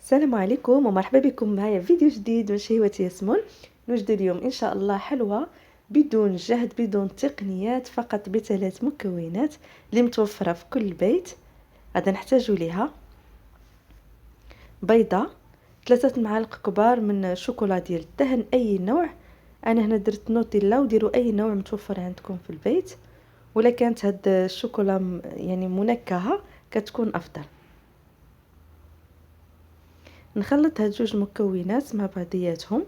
السلام عليكم ومرحبا بكم معايا في فيديو جديد من شهوة ياسمون. نوجد اليوم ان شاء الله حلوى بدون جهد بدون تقنيات، فقط بثلاث مكونات اللي متوفرة في كل بيت. غادا نحتاج ليها بيضة، 3 معالق كبار من شوكولا ديال الدهن اي نوع. انا هنا درت نوتيلا، وديروا اي نوع متوفر عندكم في البيت، ولا كانت هاد الشوكولا يعني منكهة كتكون افضل. نخلط هاد جوج مكونات مع بعضياتهم.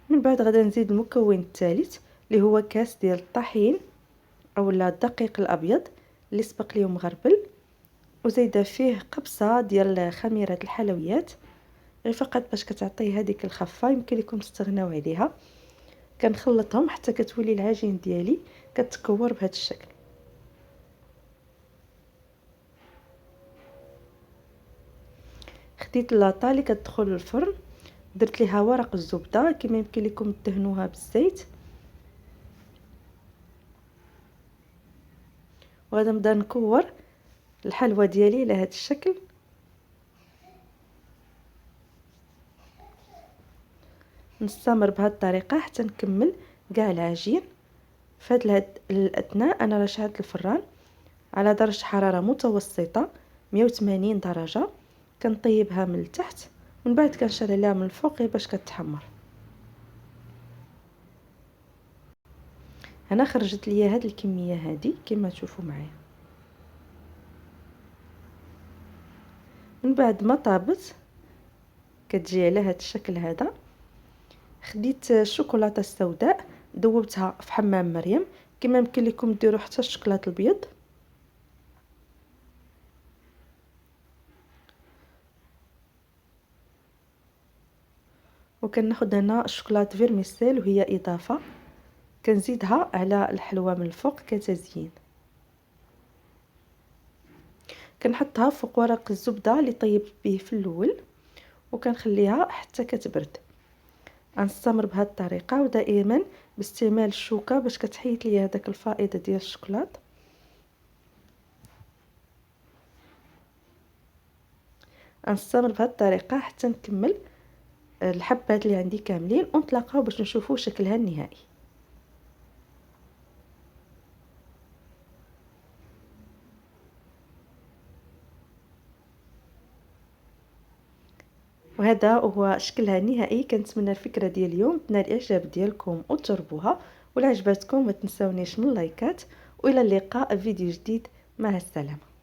من بعد غادا نزيد المكون الثالث اللي هو كاس ديال الطحين اولا الدقيق الابيض اللي سبق لي مغربل، وزايده فيه قبصه ديال خميره الحلويات غير فقط باش كتعطيه هذيك الخفه. يمكن لكم تستغناو عليها. كنخلطهم حتى كتولي العجين ديالي كتكور بهذا الشكل. خديت لاطا اللي كتدخل للفرن، درت ليها ورق الزبده كما يمكن لكم تدهنوها بالزيت، وغادا نبدا نكور الحلوى ديالي على هذا الشكل. نستمر بهذه الطريقه حتى نكمل كاع العجين. في هذا الاثناء انا راه شعلت الفران على درجه حراره متوسطه 180 درجه، كنطيبها من التحت ومن بعد كنشعلها من الفوق باش كتحمر. هنا خرجت ليا هذه الكميه هذه كما تشوفوا معايا. من بعد ما طابت كتجي على هذا الشكل هذا. خديت الشوكولاته السوداء ذوبتها في حمام مريم، كما يمكن لكم ديروا حتى الشوكولاته البيض. وكناخذ هنا الشوكولاته فيرميسيل وهي اضافه كنزيدها على الحلوى من الفوق كتزيين. كنحطها فوق ورق الزبده اللي طيبت به في الاول وكنخليها حتى كتبرد. غنستمر بهذه الطريقه ودائما باستعمال الشوكه باش كتحيد لي هذاك الفائض ديال الشوكولات. غنستمر بهذه الطريقه حتى نكمل الحبات اللي عندي كاملين ونتلاقاو باش نشوفوا شكلها النهائي. وهذا هو شكلها النهائي. كنتمنى الفكره ديال اليوم تنال الاعجاب ديالكم وتجربوها، ولا عجبتكم ما تنساونيش من اللايكات، والى اللقاء في فيديو جديد. مع السلامه.